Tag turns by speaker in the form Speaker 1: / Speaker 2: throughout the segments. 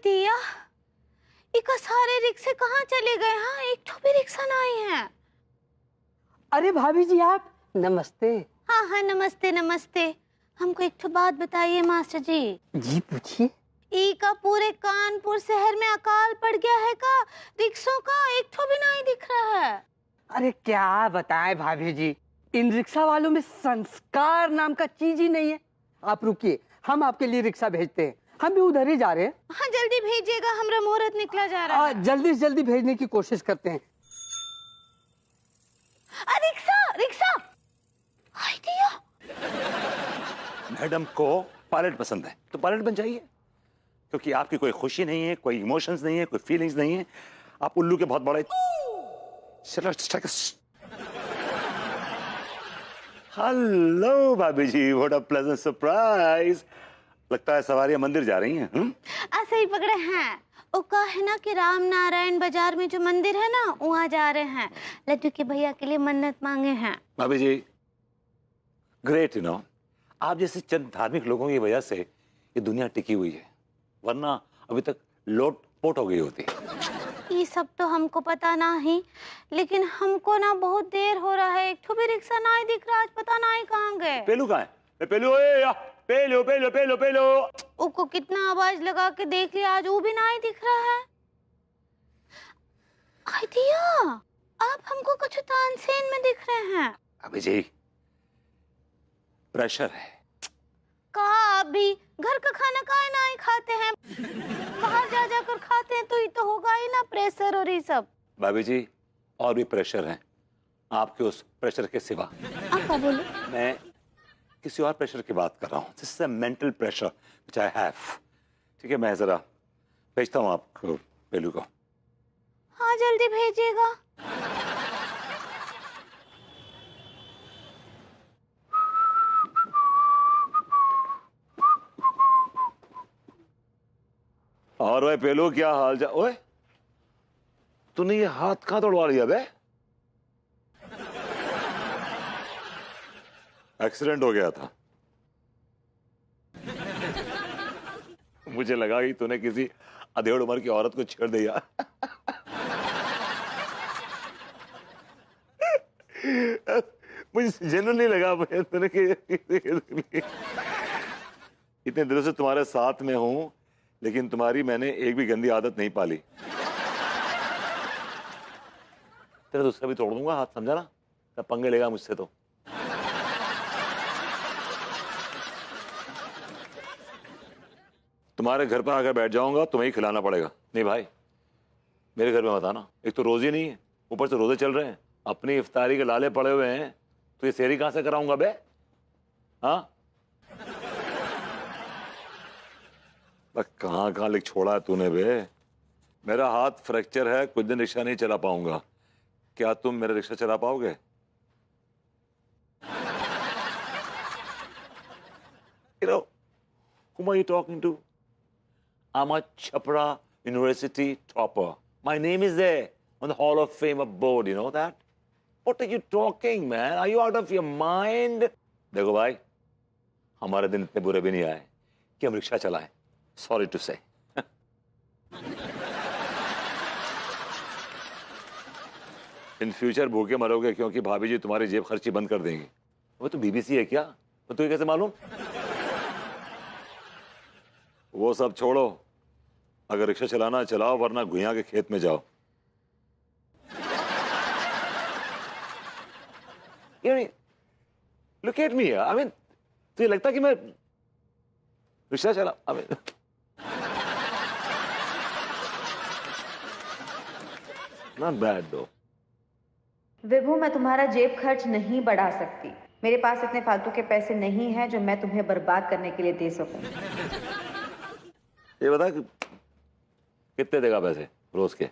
Speaker 1: दिया, इका सारे रिक्शे कहाँ चले गए? हाँ, एक तो भी रिक्शा नहीं है।
Speaker 2: अरे भाभी जी आप, नमस्ते।
Speaker 1: हाँ हाँ नमस्ते नमस्ते। हमको एक तो बात बताइए मास्टर जी।
Speaker 2: जी पूछिए।
Speaker 1: इका पूरे कानपुर शहर में अकाल पड़ गया है का? रिक्शों का एक तो भी नहीं दिख रहा है।
Speaker 2: अरे क्या बताएं भाभी जी, इन रिक्शा वालों में संस्कार नाम का चीज ही नहीं है। आप रुकिए, हम आपके लिए रिक्शा भेजते हैं, हम भी उधर ही जा रहे हैं।
Speaker 1: हाँ जल्दी भेजिएगा, हमरा मुहूर्त निकला जा रहा है।
Speaker 2: जल्दी से जल्दी भेजने की कोशिश करते हैं।
Speaker 1: रिक्शा रिक्शा हाय दिया।
Speaker 3: मैडम को पायलट पसंद है तो पायलट बन जाइए, क्योंकि आपकी कोई खुशी नहीं है, कोई इमोशंस नहीं है, कोई फीलिंग्स नहीं है। आप उल्लू के बहुत बड़े। हेलो भाभी जी, व्हाट अ प्लेजेंट सरप्राइज। लगता है सवारियां मंदिर जा रही हैं।
Speaker 1: ऐसे ही पकड़े हैं। वो कहा है ना कि राम नारायण बाजार में जो मंदिर है ना, वहाँ जा रहे हैं। लड्डू के भैया के लिए मन्नत मांगे हैं।
Speaker 3: भाभी जी ग्रेट, यू नो, आप जैसे चंद धार्मिक लोगों की वजह से ये दुनिया टिकी हुई है, वरना अभी तक लोट पोट हो गई होती।
Speaker 1: ये सब तो हमको पता नहीं, लेकिन हमको ना बहुत देर हो रहा है। एक तो भी रिक्शा नहीं दिख रहा, आज पता नहीं कहाँ गए।
Speaker 3: पेलू कहाँ है? पेलू, पेलो पेलो पेलो पेलो।
Speaker 1: उसको कितना आवाज लगा के देख लिया, आज वो भी नहीं दिख रहा है। आई दिया, आप हमको कुछ तानसेन में दिख रहे हैं।
Speaker 3: अभी जी प्रेशर है।
Speaker 1: कहा अभी घर का खाना काहे नहीं खाते हैं? बाहर जा जाकर खाते हैं तो ये तो होगा ही ना, प्रेशर और ये सब।
Speaker 3: भाभी जी और भी प्रेशर है आपके उस प्रेशर के सिवा।
Speaker 1: आप क्या बोले?
Speaker 3: मैं किसी और प्रेशर की बात कर रहा हूँ। This is a mental pressure which I have. ठीक है, मैं जरा भेजता हूँ आपको पेलू को।
Speaker 1: हाँ जल्दी भेजिएगा।
Speaker 3: और भाई पेलू क्या हाल चाल? ओए तूने ये हाथ कहां तोड़वा लिया बे? एक्सीडेंट हो गया था। मुझे लगा कि तूने किसी अधेड़ उम्र की औरत को छेड़ दिया। मुझे जेन्युइनली लगा तूने कि इतने दिनों से तुम्हारे साथ में हूं, लेकिन तुम्हारी मैंने एक भी गंदी आदत नहीं पाली। तेरा दूसरा भी तोड़ दूंगा हाथ, समझा ना? तब पंगे लेगा मुझसे तो। तुम्हारे घर पर आकर बैठ जाऊंगा, तुम्हें ही खिलाना पड़ेगा। नहीं भाई, मेरे घर में मत आना। एक तो रोज ही नहीं है, ऊपर से रोजे चल रहे हैं, अपनी इफ्तारी के लाले पड़े हुए हैं, तो ये सेहरी कहां से कराऊंगा बे? हाँ कहां कहां लिख छोड़ा है तूने बे? मेरा हाथ फ्रैक्चर है, कुछ दिन रिक्शा नहीं चला पाऊंगा। क्या तुम मेरा रिक्शा चला पाओगे? You know, whom are you talking to? I'm a Chapra University topper. My name is there on the Hall of Fame board, you know that? What are you talking, man? Are you out of your mind? देखो भाई, हमारे दिन इतने बुरे भी नहीं आए कि हम रिक्शा चलाएं। Sorry to say. In future भूखे मरोगे क्योंकि भाभी जी तुम्हारी जेब खर्ची बंद कर देंगी। वो तो बीबीसी है क्या? तो तुझे कैसे मालूम? वो सब छोड़ो, अगर रिक्शा चलाना चलाओ, वरना घुइयां के खेत में जाओ। Look at me, I mean तुझे लगता कि मैं रिक्शा चला? आई मीन नॉट बैड दो।
Speaker 4: विभू, मैं तुम्हारा जेब खर्च नहीं बढ़ा सकती। मेरे पास इतने फालतू के पैसे नहीं हैं जो मैं तुम्हें बर्बाद करने के लिए दे सकूं।
Speaker 3: ये बता कितने देगा पैसे रोज के?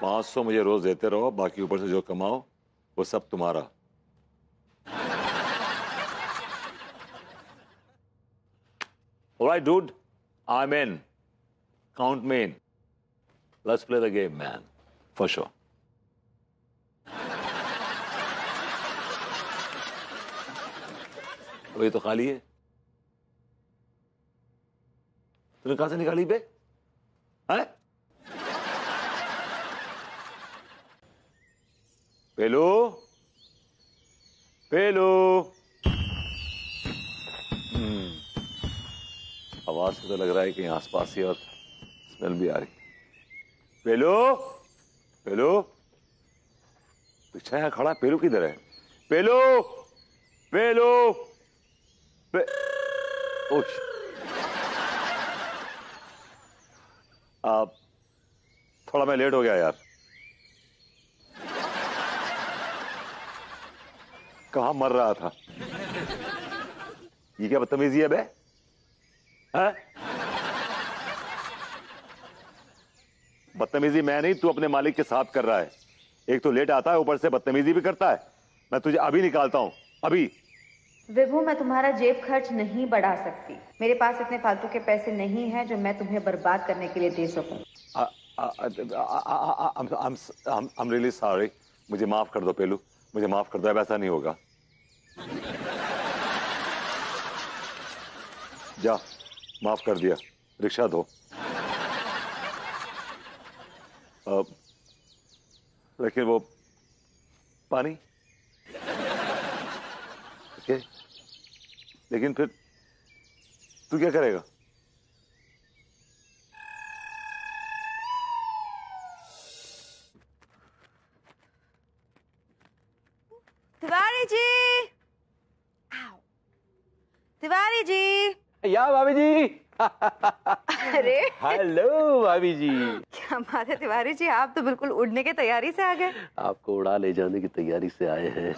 Speaker 3: $500 मुझे रोज देते रहो, बाकी ऊपर से जो कमाओ वो सब तुम्हारा। Alright, dude, I'm in. Count me in. Let's play the game, man. For sure. वही तो खाली है। तूने कहां से निकाली बे? हैं? पेलो, पेलो। आवाज से तो लग रहा है कि आसपास ही और स्मेल भी आ रही। पेलो, पेलो, पीछे यहाँ खड़ा। पेलो किधर है? पेलो, पेलो, ओश। आप थोड़ा मैं लेट हो गया यार। कहां मर रहा था? ये क्या बदतमीजी है बे? हैं? बदतमीजी मैं नहीं, तू अपने मालिक के साथ कर रहा है। एक तो लेट आता है, ऊपर से बदतमीजी भी करता है। मैं तुझे अभी निकालता हूं, अभी।
Speaker 4: विभू, मैं तुम्हारा जेब खर्च नहीं बढ़ा सकती। मेरे पास इतने फालतू के पैसे नहीं हैं जो मैं तुम्हें बर्बाद करने के लिए दे सकूं।
Speaker 3: I'm really sorry। मुझे माफ कर दो पेलू, मुझे माफ कर दो। अब ऐसा नहीं होगा। जा, माफ कर दिया। रिक्शा दो। लेकिन वो पानी, ओके, लेकिन फिर तू क्या करेगा?
Speaker 5: तिवारी जी, तिवारी जी।
Speaker 6: या भाभी जी।
Speaker 5: अरे
Speaker 6: हेलो भाभी जी।
Speaker 5: क्या बात है तिवारी जी, आप तो बिल्कुल उड़ने की तैयारी से आ गए।
Speaker 6: आपको उड़ा ले जाने की तैयारी से आए हैं।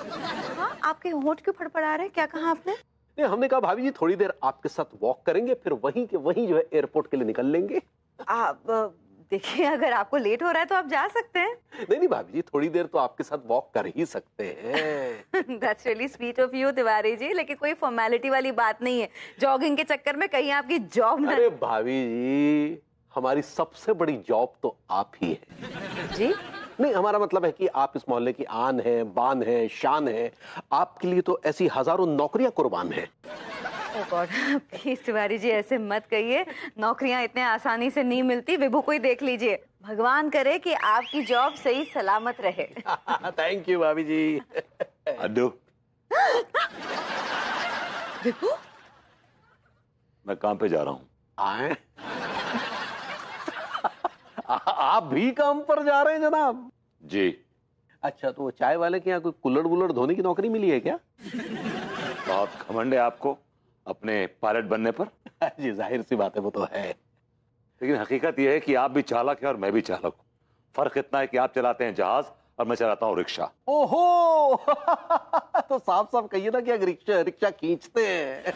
Speaker 5: हाँ, आपके होंठ क्यों फड़फड़ा रहे हैं? क्या कहा आपने?
Speaker 6: नहीं, हमने कहा भाभी जी थोड़ी देर आपके साथ वॉक करेंगे, फिर वहीं के वहीं जो है एयरपोर्ट के लिए निकल लेंगे।
Speaker 5: आप देखिए, अगर आपको लेट हो रहा है तो आप जा सकते हैं।
Speaker 6: नहीं नहीं भाभी जी, थोड़ी देर तो आपके साथ वॉक कर ही सकते हैं।
Speaker 5: That's really sweet of you Tiwari ji, लेकिन कोई फॉर्मेलिटी वाली बात नहीं है। जॉगिंग के चक्कर में कहीं आपकी जॉब ना।
Speaker 6: अरे भाभी जी, हमारी सबसे बड़ी जॉब तो आप ही है।
Speaker 5: जी
Speaker 6: नहीं, हमारा मतलब है कि आप इस मोहल्ले की आन है, बान है, शान है। आपके लिए तो ऐसी हजारों नौकरियां कुर्बान है।
Speaker 5: ओह गॉड, प्लीज तिवारी जी ऐसे मत कहिए। नौकरियां इतने आसानी से नहीं मिलती। विभू को ही देख लीजिए। भगवान करे कि आपकी जॉब सही सलामत रहे।
Speaker 6: थैंक यू भाभी जी।
Speaker 3: अड्डू,
Speaker 5: विभू,
Speaker 3: मैं काम पे जा रहा हूं।
Speaker 6: आए? आप भी काम पर जा रहे हैं जनाब?
Speaker 3: जी।
Speaker 6: अच्छा, तो वो चाय वाले के यहाँ कोई कुल्हड़ वुल्हड़ धोने की नौकरी मिली है क्या?
Speaker 3: बहुत घमंड है आपको अपने पायलट बनने पर।
Speaker 6: जी जाहिर सी बात है, वो तो है।
Speaker 3: लेकिन हकीकत यह है कि आप भी चालक हैं और मैं भी चालक हूं। फर्क इतना है कि आप चलाते हैं जहाज और मैं चलाता हूं रिक्शा।
Speaker 6: ओहो। तो साफ साफ कहिए ना कि अगर रिक्शा खींचते हैं।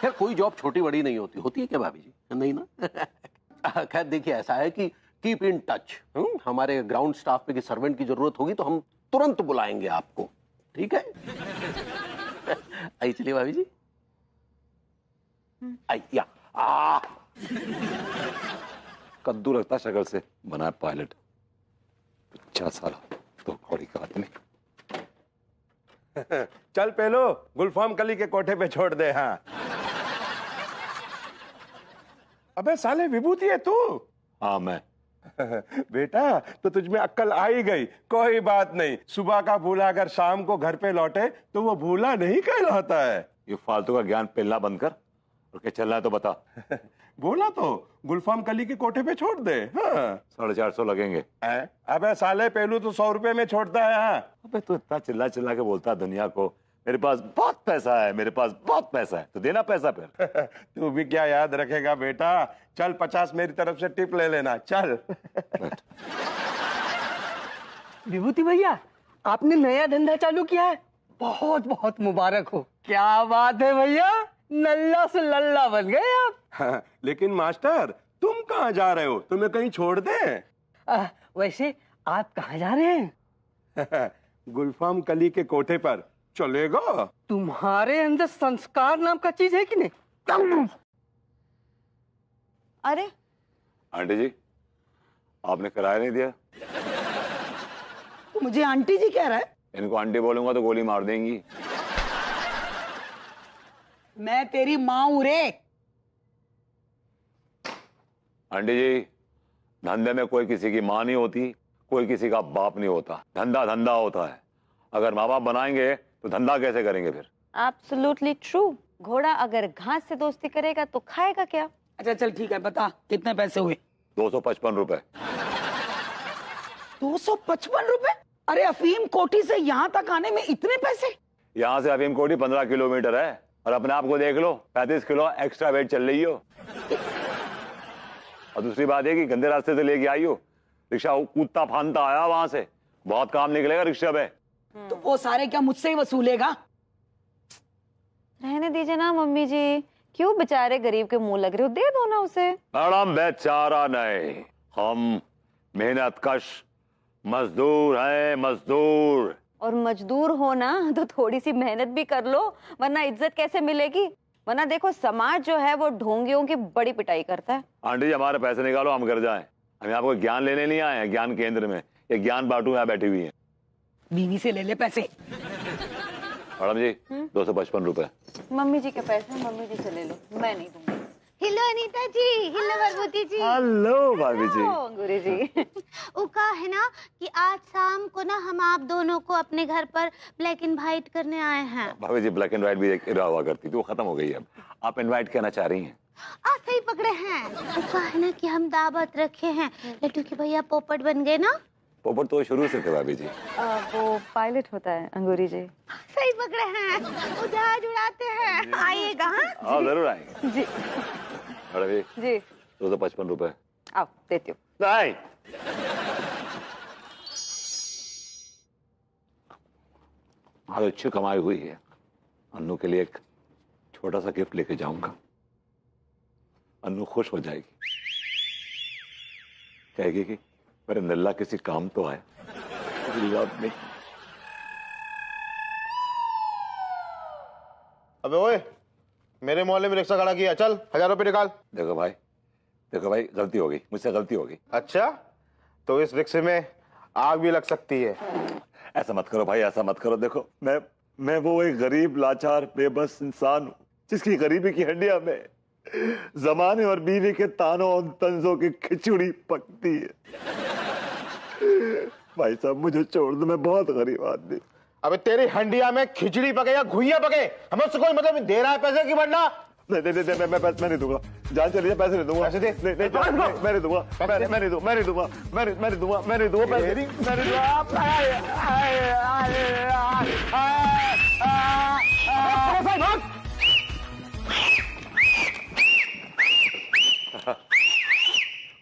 Speaker 6: खैर, कोई जॉब छोटी बड़ी नहीं होती। होती है क्या भाभी जी? नहीं ना। खैर देखिए, ऐसा है कि कीप इन टच। हमारे ग्राउंड स्टाफ पे की सर्वेंट की जरूरत होगी तो हम तुरंत बुलाएंगे आपको, ठीक है? आई चलिए भाभी जी। आइया।
Speaker 3: कद्दू लगता शक्ल से बना है पायलट। 50 साल तो कौड़ी का आदमी।
Speaker 7: चल पेलो, गुलफाम कली के कोठे पे छोड़ दे। हाँ। अबे साले, विभूति है तू?
Speaker 3: हाँ मैं।
Speaker 7: बेटा, तो तुझमें अक्ल आ ही गई। कोई बात नहीं, सुबह का भूला अगर शाम को घर पे लौटे तो वो भूला नहीं कहलाता है।
Speaker 3: ये फालतू का ज्ञान पेलना बंद कर और क्या चलना है तो बता।
Speaker 7: बोला तो गुलफाम कली के कोठे पे छोड़ दे। हाँ।
Speaker 3: 450 लगेंगे।
Speaker 7: अबे साले, पेलू तो 100 रुपए में छोड़ता है। हाँ।
Speaker 3: अबे तू इतना चिल्ला चिल्ला के बोलता है दुनिया को मेरे पास बहुत पैसा है, मेरे पास बहुत पैसा है, तो देना पैसा फिर।
Speaker 7: तू भी क्या याद रखेगा बेटा। चल 50 मेरी तरफ से टिप ले लेना। चल।
Speaker 2: विभूति भैया, आपने नया धंधा चालू किया है, बहुत बहुत मुबारक हो। क्या बात है भैया, नल्ला से लल्ला बन गए आप।
Speaker 7: हाँ, लेकिन मास्टर, तुम कहाँ जा रहे हो? तुम्हें कहीं छोड़ दे?
Speaker 2: वैसे आप कहाँ जा रहे हैं?
Speaker 7: गुलफाम कली के कोठे पर। चलेगा?
Speaker 2: तुम्हारे अंदर संस्कार नाम का चीज है कि नहीं?
Speaker 5: अरे
Speaker 3: आंटी जी, आपने किराया नहीं दिया।
Speaker 8: मुझे आंटी जी कह रहा है?
Speaker 3: इनको आंटी बोलूंगा तो गोली मार देंगी।
Speaker 8: मैं तेरी माँ हूँ रे।
Speaker 3: आंटी जी, धंधे में कोई किसी की माँ नहीं होती, कोई किसी का बाप नहीं होता। धंधा धंधा होता है। अगर माँ बाप बनाएंगे तो धंधा कैसे करेंगे फिर?
Speaker 5: Absolutely true. घोड़ा अगर घास से दोस्ती करेगा तो खाएगा क्या?
Speaker 8: अच्छा चल ठीक है, बता कितने पैसे हुए?
Speaker 3: 255 रुपए।
Speaker 8: 255 रुपए? अरे अफीम कोठी से यहाँ तक आने में इतने पैसे?
Speaker 3: यहाँ से अफीम कोठी 15 किलोमीटर है और अपने आप को देख लो 35 किलो एक्स्ट्रा वेट चल रही हो। और दूसरी बात है कि गंदे रास्ते से लेके आई हो, रिक्शा कूदता फांदता आया वहां से, बहुत काम निकलेगा रिक्शा पे।
Speaker 8: तो वो सारे क्या मुझसे ही वसूलेगा?
Speaker 5: रहने दीजिए ना मम्मी जी, क्यों बेचारे गरीब के मुंह लग रहे हो, दे दो ना उसे।
Speaker 3: मैडम बेचारा नहीं, हम मेहनत कश मजदूर हैं, मजदूर।
Speaker 5: और मजदूर हो ना तो थोड़ी सी मेहनत भी कर लो, वरना इज्जत कैसे मिलेगी? वरना देखो समाज जो है वो ढोंगियों की बड़ी पिटाई करता है।
Speaker 3: आंटी जी, हमारे पैसे निकालो, हम घर जाएं। हम यहाँ को ज्ञान लेने नहीं आए हैं, ज्ञान केंद्र में ये ज्ञान बांटू यहाँ बैठी हुई है।
Speaker 8: बीवी से ले ले पैसे।
Speaker 3: मैडम जी 255 रुपए।
Speaker 5: मम्मी जी के पैसे मम्मी जी से ले लो, मैं नहीं दूंगी।
Speaker 1: हेलो अनीता जी, हेलो भगवती जी।
Speaker 3: हेलो भाभी जी।
Speaker 5: गुरु जी।
Speaker 1: वो कहा है ना कि आज शाम को ना हम आप दोनों को अपने घर पर ब्लैक एंड व्हाइट करने आए हैं।
Speaker 3: भाभी जी, ब्लैक एंड व्हाइट भी एक इरा हुआ करती थी, वो खत्म हो गई है अब। आप इनवाइट करना चाह रही हैं?
Speaker 1: आप सही पकड़े हैं। वो कहा है ना कि हम दावत रखे हैं, लड्डू के भैया पोपट बन गए ना।
Speaker 3: पोपट तो शुरू से थे भाभी जी।
Speaker 5: वो पायलट होता है अंगूरी जी।
Speaker 1: सही पकड़े हैं, वो जहाज उड़ाते हैं। आइएगा।
Speaker 3: हाँ जरूर आएंगे
Speaker 5: जी।
Speaker 3: मैडम जी
Speaker 5: जी
Speaker 3: 255 रुपए।
Speaker 5: आओ देती हूँ।
Speaker 3: नहीं, आज अच्छी कमाई हुई है, अन्नू के लिए एक छोटा सा गिफ्ट लेके जाऊंगा। अन्नू खुश हो जाएगी, कहेगी कि मेरे नल्ला किसी काम तो आए। नहीं,
Speaker 9: अबे ओए, मेरे मोहल्ले में रिक्शा खड़ा किया, चल 1000 रुपए निकाल।
Speaker 3: देखो भाई गलती हो गई, मुझसे गलती हो गई।
Speaker 9: अच्छा, तो इस रिक्शे में आग भी लग सकती है।
Speaker 3: ऐसा मत करो भाई, ऐसा मत करो। देखो मैं वो एक गरीब लाचार बेबस इंसान हूँ जिसकी गरीबी की हड्डियां में जमाने और बीवी के तानों और तंजों की खिचड़ी पकती है। भाई साहब मुझे छोड़ दो, मैं बहुत गरीब आदमी।
Speaker 9: अबे तेरी हंडिया में खिचड़ी पके या घुइयां पके, हमें उससे कोई मतलब नहीं। दे रहा है पैसे की बढ़ना।
Speaker 3: नहीं, मैं पैसे नहीं दूंगा, जान चलिए, पैसे नहीं दूंगा।
Speaker 9: पैसे दे।
Speaker 3: नहीं, मैं नहीं दूंगा, मैं नहीं दूंगा, मैं नहीं दूंगा पैसे नहीं दूंगा।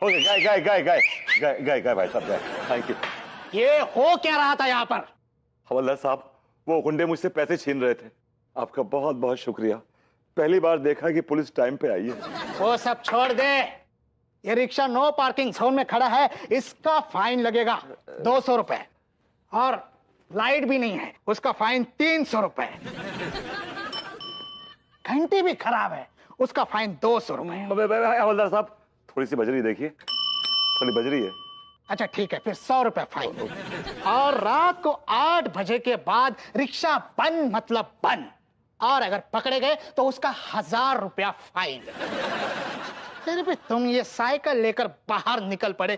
Speaker 3: ओके, गाय भाई साहब, गाय। Thank you.
Speaker 9: ये हो क्या रहा था यहाँ पर?
Speaker 3: हवलदार साहब, वो गुंडे मुझसे पैसे छीन रहे थे। आपका बहुत बहुत शुक्रिया, पहली बार देखा कि पुलिस टाइम पे आई है।
Speaker 10: वो सब छोड़ दे, ये रिक्शा नो पार्किंग जोन में खड़ा है, इसका फाइन लगेगा 200 रुपए। और लाइट भी नहीं है, उसका फाइन 300 रुपए। घंटी भी खराब है, उसका फाइन 200 रुपए।
Speaker 3: हवलदार साहब, थोड़ी सी बजरी देखिए, थोड़ी बजरी है।
Speaker 10: अच्छा ठीक है, फिर 100 रुपए फाइन। और रात को 8 बजे के बाद रिक्शा बंद मतलब बंद, और अगर पकड़े गए तो उसका 1000 रुपया फाइन। फिर भी तुम ये साइकिल लेकर बाहर निकल पड़े,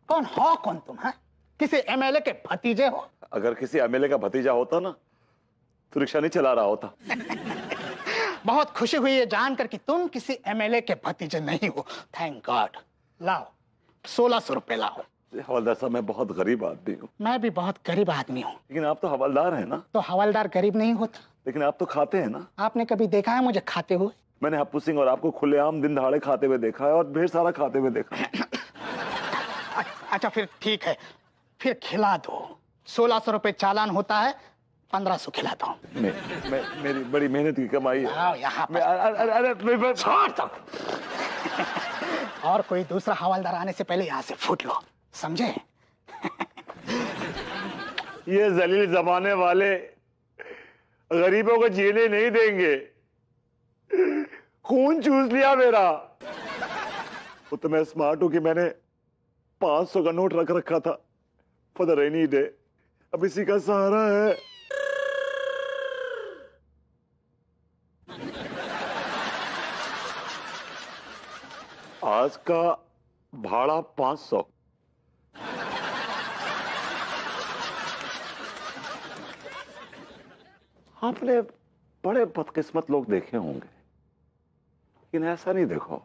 Speaker 10: कौन हो कौन तुम? है किसी एमएलए के भतीजे हो?
Speaker 3: अगर किसी एमएलए का भतीजा होता ना तो रिक्शा नहीं चला रहा होता।
Speaker 10: बहुत खुशी हुई है जानकर कि तुम किसी एमएलए के भतीजे नहीं हो। Thank God. लाओ 1600 रुपए लाओ।
Speaker 3: हवलदार साहब, मैं बहुत गरीब आदमी हूँ।
Speaker 10: मैं भी बहुत गरीब आदमी हूँ।
Speaker 3: लेकिन आप तो हवलदार हैं ना।
Speaker 10: तो हवलदार गरीब नहीं होता।
Speaker 3: लेकिन आप तो खाते हैं ना।
Speaker 10: आपने कभी देखा है मुझे खाते हुए?
Speaker 3: मैंने हप्पू सिंह और आपको खुलेआम दिन दहाड़े खाते हुए देखा है, और ढेर सारा खाते हुए देखा है।
Speaker 10: अच्छा फिर ठीक है, फिर खिला दो। 1600 रुपए चालान होता है, 1500 खिला दो।
Speaker 3: मेरी बड़ी मेहनत की कमाई है।
Speaker 10: आओ यहाँ पर।
Speaker 3: अरे
Speaker 10: छोड़ दो। और कोई दूसरा हवलदार आने से पहले यहाँ से फूट लो, समझे?
Speaker 3: ये जलील जमाने वाले गरीबों को जीने नहीं देंगे। खून चूस लिया मेरा। वो तो मैं स्मार्ट हूं कि मैंने 500 का नोट रख रखा था फॉर द रेनी डे। अब इसी का सहारा है। आज का भाड़ा 500। आपने बड़े बदकिस्मत लोग देखे होंगे, लेकिन ऐसा नहीं देखो।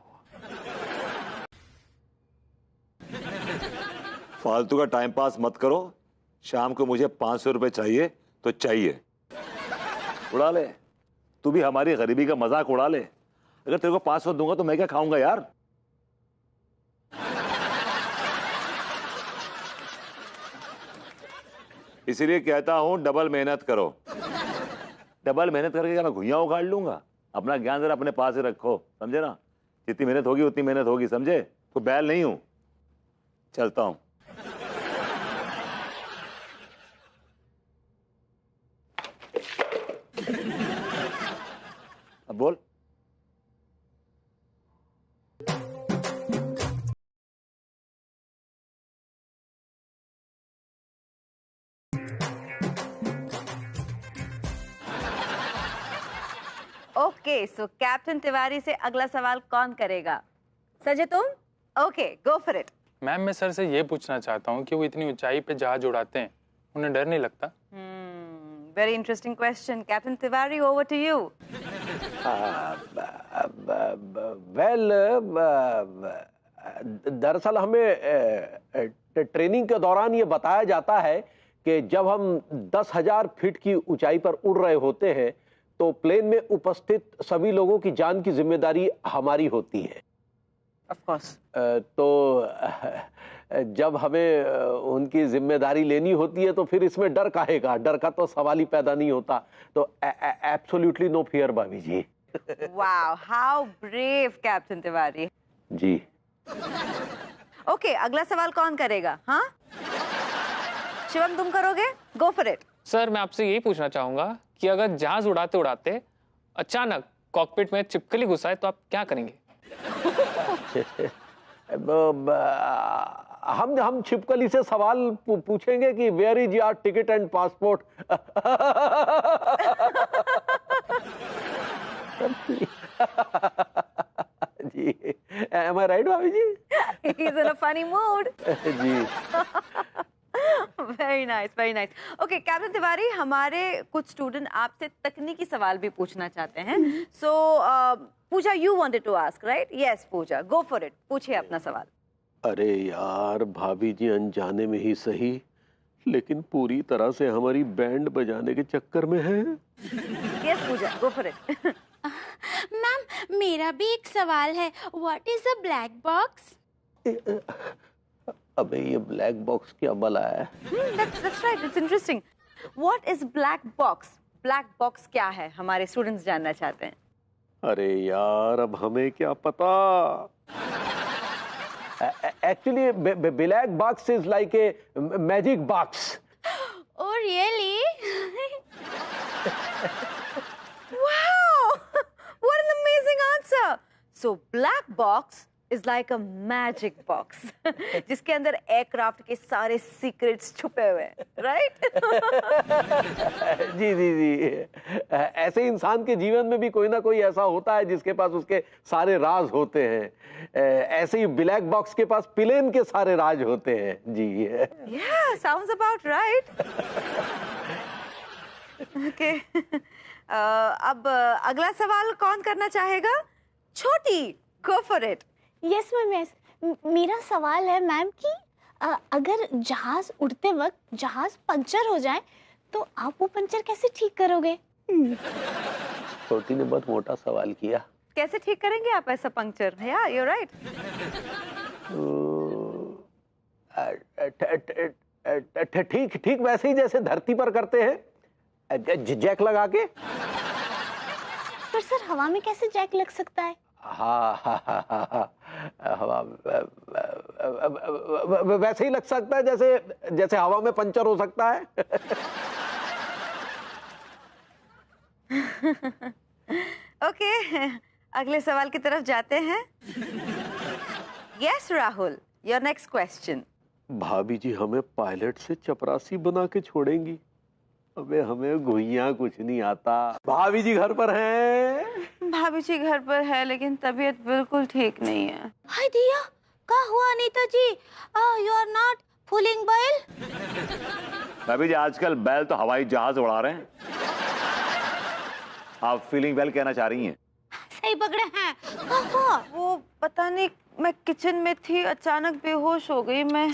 Speaker 3: फालतू का टाइम पास मत करो। शाम को मुझे 500 रुपए चाहिए तो चाहिए। उड़ा ले, तू भी हमारी गरीबी का मजाक उड़ा ले। अगर तेरे को 500 दूंगा तो मैं क्या खाऊंगा यार। इसीलिए कहता हूं डबल मेहनत करो। डबल मेहनत करके क्या मैं घुइयां उगाड़ लूंगा? अपना ज्ञान जरा अपने पास ही रखो, समझे ना? जितनी मेहनत होगी उतनी मेहनत होगी, समझे? कोई बैल नहीं हूं। चलता हूं। अब बोल।
Speaker 5: ओके, सो कैप्टन तिवारी से अगला सवाल कौन करेगा? सजे तुम? Okay, go for it.
Speaker 11: Ma'am मैं सर से ये पूछना चाहता हूँ कि वो इतनी ऊंचाई पे जहाज उड़ाते हैं, उन्हें डर नहीं लगता?
Speaker 5: Very interesting question. Captain Tiwari, over to you.
Speaker 6: Well, दरअसल हमें ट्रेनिंग के दौरान ये बताया जाता है कि जब हम 10,000 फीट की ऊंचाई पर उड़ रहे होते हैं तो प्लेन में उपस्थित सभी लोगों की जान की जिम्मेदारी हमारी होती है।
Speaker 5: Of course.
Speaker 6: तो जब हमें उनकी जिम्मेदारी लेनी होती है तो फिर इसमें डर काहे का? डर का तो सवाल ही पैदा नहीं होता। तो एब्सोल्युटली नो फियर भाभी जी।
Speaker 5: Wow, how brave captain Tiwari.
Speaker 6: जी।
Speaker 5: ओके, अगला सवाल कौन करेगा? हाँ, शिवम तुम करोगे? गो फॉर इट।
Speaker 11: सर मैं आपसे यही पूछना चाहूंगा कि अगर जहाज उड़ाते उड़ाते अचानक कॉकपिट में छिपकली घुसाए तो आप क्या करेंगे?
Speaker 6: हम छिपकली से सवाल पूछेंगे कि where is your ticket and passport. जी, एम आई राइट भाभी जी?
Speaker 5: He's in a funny mood.
Speaker 6: जी।
Speaker 5: Very nice, very nice. Okay captain Tiwari, हमारे कुछ स्टूडेंट आपसे तकनीकी सवाल भी पूछना चाहते हैं। So Pooja, you wanted to ask right? Yes Puja, go for it, पूछिए अपना सवाल।
Speaker 6: अरे यार भाभी जी, अनजाने में ही सही लेकिन पूरी तरह से हमारी बैंड बजाने के चक्कर में है।
Speaker 5: Yes Puja, go for it.
Speaker 1: Ma'am मेरा भी एक सवाल है। What is a black box?
Speaker 6: अबे ये ब्लैक बॉक्स क्या बला है?
Speaker 5: That's right, it's interesting. What is black box? Black box क्या है? हमारे स्टूडेंट्स जानना चाहते हैं।
Speaker 6: अरे यार अब हमें क्या पता। Actually, black box is like a magic box.
Speaker 1: Oh really?
Speaker 5: Wow! What an amazing answer. So black box is like a magic box जिसके अंदर एयरक्राफ्ट के सारे सीक्रेट्स छुपे हुए हैं, राइट?
Speaker 6: जी जी जी। ऐसे इंसान के जीवन में भी कोई ना कोई ऐसा होता है जिसके पास उसके सारे राज होते हैं। ऐसे ही ब्लैक बॉक्स के पास प्लेन के सारे राज होते हैं। जी।
Speaker 5: Yeah, sounds about right. Okay. अब अगला सवाल कौन करना चाहेगा? छोटी, go for it.
Speaker 1: Yes ma'am, yes. मेरा सवाल है मैम कि अगर जहाज उड़ते वक्त जहाज पंचर हो जाए तो आप वो पंचर कैसे ठीक करोगे?
Speaker 6: छोटी ने बहुत मोटा सवाल किया।
Speaker 5: कैसे ठीक करेंगे आप ऐसा पंक्चर? या यू राइट।
Speaker 6: ठीक ठीक वैसे ही जैसे धरती पर करते हैं, जैक लगा के।
Speaker 1: पर सर हवा में कैसे जैक लग सकता है?
Speaker 6: हाँ, हवा वैसे ही लग सकता है जैसे जैसे हवा में पंचर हो सकता है।
Speaker 5: ओके, अगले सवाल की तरफ जाते हैं। Yes Rahul, your next question.
Speaker 6: भाभी जी हमें पायलट से चपरासी बना के छोड़ेंगी? अबे हमें घुइयां कुछ नहीं आता। भाभी जी घर पर हैं?
Speaker 5: भाभी जी घर पर है लेकिन तबीयत बिल्कुल ठीक नहीं है।
Speaker 1: हाय दिया, क्या हुआ अनीता जी? यू आर नॉट फूलिंग बैल?
Speaker 3: भाभी जी आजकल बैल तो हवाई जहाज उड़ा रहे हैं। आप फीलिंग वेल कहना चाह रही हैं?
Speaker 1: सही पकड़े हैं। क्या हुआ?
Speaker 5: वो पता नहीं, मैं किचन में थी, अचानक बेहोश हो गई मैं।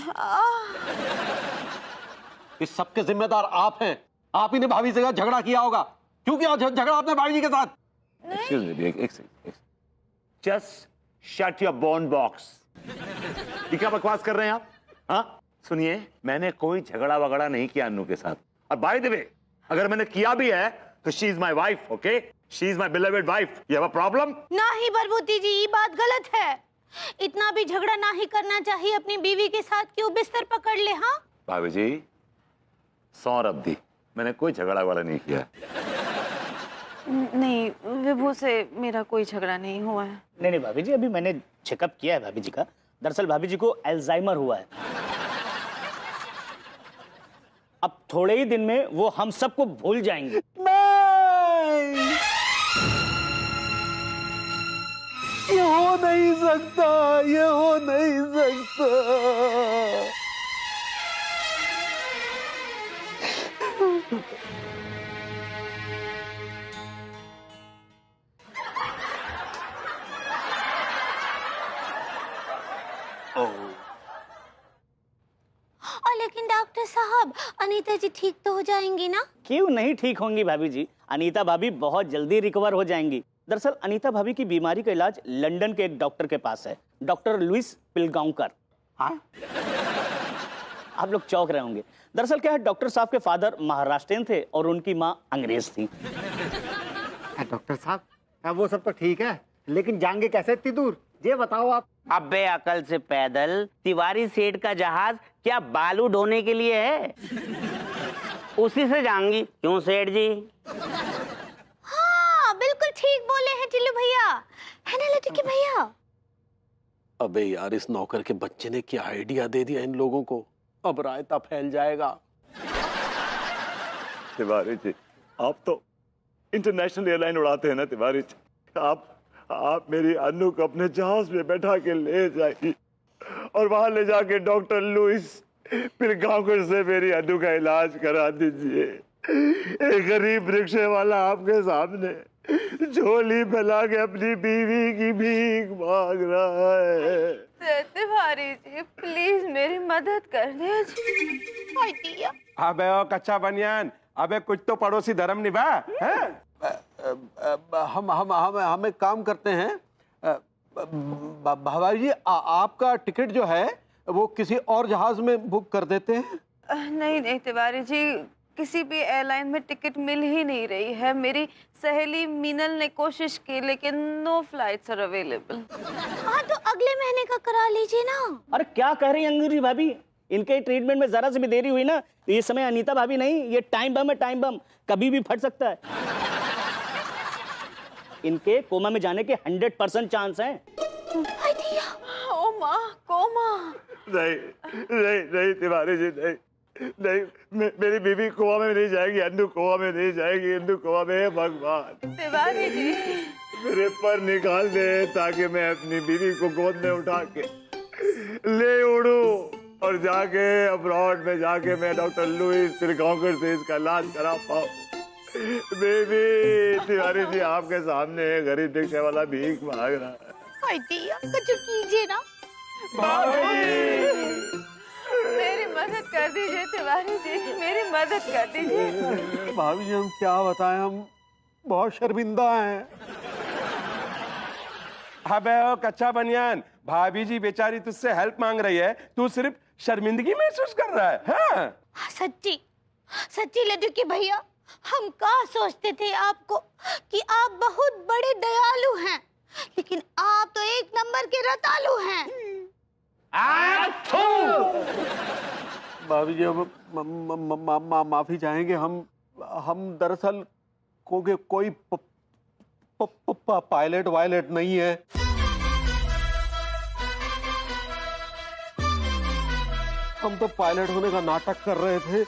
Speaker 6: इस सब के जिम्मेदार आप हैं। आप ही ने भाभी से झगड़ा किया होगा। क्यों किया झगड़ा आपने भाभी जी के साथ?
Speaker 3: Excuse me, एक second. Just shut your bone box। ये क्या बकवास कर रहे हैं आप? हाँ, सुनिए, मैंने कोई झगड़ा वगड़ा नहीं किया अन्नू के साथ। और बाय द वे, अगर मैंने किया भी है तो she is my wife, okay? She is my beloved wife. You have a problem?
Speaker 1: नहीं बरबूती जी, ये बात गलत है। इतना भी झगड़ा नहीं करना चाहिए अपनी बीवी के साथ कि वो बिस्तर पकड़ ले। हाँ
Speaker 3: भाभी जी, सौरभ दी, मैंने कोई झगड़ा वाला नहीं किया।
Speaker 5: नहीं, विभू से मेरा कोई झगड़ा नहीं हुआ है।
Speaker 10: नहीं भाभी जी, अभी मैंने चेकअप किया है भाभी जी का। दरअसल भाभी जी को अल्जाइमर हुआ है। अब थोड़े ही दिन में वो हम सबको भूल जाएंगे।
Speaker 6: ये हो नहीं सकता, ये हो नहीं सकता।
Speaker 1: और लेकिन डॉक्टर साहब, अनीता जी ठीक तो हो जाएंगी ना?
Speaker 10: क्यों नहीं ठीक होंगी भाभी जी? अनीता भाभी बहुत जल्दी रिकवर हो जाएंगी। दरअसल अनीता भाभी की बीमारी का इलाज लंदन के एक डॉक्टर के पास है, डॉक्टर लुइस पिलगांवकर। हाँ, आप लोग चौंक रहे होंगे। दरअसल क्या है, डॉक्टर साहब के फादर महाराष्ट्रियन थे और उनकी माँ अंग्रेज थी।
Speaker 9: डॉक्टर साहब, वो सब तो ठीक है, लेकिन जाएंगे कैसे इतनी दूर, ये बताओ आप।
Speaker 12: अबे अकल से पैदल, तिवारी सेठ का जहाज क्या बालू ढोने के लिए है? उसी से जाऊंगी। क्यों सेठ जी?
Speaker 1: हाँ बिल्कुल ठीक बोले हैं टिल्लू भैया, है ना लटकी भैया?
Speaker 6: अबे यार, इस नौकर के बच्चे ने क्या आइडिया दे दिया इन लोगों को। अब रायता फैल जाएगा।
Speaker 3: तिवारी जी, आप तो इंटरनेशनल एयरलाइन उड़ाते हैं ना तिवारी जी। आप मेरी अन्नू को अपने जहाज में बैठा के ले जाइए और वहां ले जाके डॉक्टर लुइस पिलगांवकर से मेरी अन्नू का इलाज करा दीजिए। एक गरीब रिक्शे वाला आपके सामने झोली फैला के अपनी बीवी की भीख मांग रहा है।
Speaker 5: तिवारी जी प्लीज मेरी मदद कर दीजिए।
Speaker 7: अबे ओ कच्चा बनियान, अबे कुछ तो पड़ोसी धर्म निभा।
Speaker 6: हम एक काम करते हैं भाभी जी, आपका टिकट जो है वो किसी और जहाज में बुक कर देते हैं।
Speaker 5: नहीं तिवारी जी, किसी भी एयरलाइन में टिकट मिल ही नहीं रही है। मेरी सहेली मीनल ने कोशिश की लेकिन नो फ्लाइट्स आर अवेलेबल।
Speaker 1: हाँ तो अगले महीने का करा लीजिए ना।
Speaker 10: अरे क्या कह रही हैं अंगूरी भाभी? इनके ट्रीटमेंट में जरा से भी देरी हुई ना तो ये समय अनीता भाभी नहीं, ये टाइम बम है, टाइम बम कभी भी फट सकता है। इनके कोमा में जाने के 100% चांस हैं।
Speaker 5: ओ माँ, कोमा।
Speaker 3: नहीं तिवारी जी, नहीं, मेरी बीवी कोमा में नहीं जाएगी, अन्नू कोमा में नहीं जाएगी, अन्नू कोमा में। भगवान
Speaker 5: तिवारी जी
Speaker 3: मेरे पर निकाल दे ताकि मैं अपनी बीवी को गोद में उठा के ले उड़ू और जाके अब्रॉड में जाके मैं डॉक्टर लुइस पिलगांवकर से इसका इलाज करा पाऊं। बेबी, तिवारी जी आपके सामने गरीब रिक्शे वाला भीख मांग रहा है।
Speaker 1: कुछ कीजिए ना।
Speaker 5: मेरी मदद कर दीजिए तिवारी जी, मेरी मदद कर दीजिए।
Speaker 6: भाभी जी हम क्या बताएं, हम बहुत शर्मिंदा हैं।
Speaker 7: अबे ओ कच्चा बनियान, भाभी जी बेचारी तुझसे हेल्प मांग रही है, तू सिर्फ शर्मिंदगी महसूस कर रहा है। हाँ?
Speaker 1: सच्ची लटकी भैया, हम क्या सोचते थे आपको कि आप बहुत बड़े दयालु हैं, लेकिन आप तो एक नंबर के रतालू हैं।
Speaker 6: भाभी जी हम माफी चाहेंगे। हम दरअसल कोई पायलट वायलट नहीं है। हम तो पायलट होने का नाटक कर रहे थे।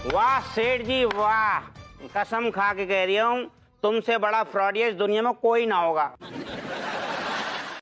Speaker 12: वाह सेठ जी वाह, कसम खा के कह रही हूँ, तुमसे बड़ा फ्रॉड इस दुनिया में कोई ना होगा।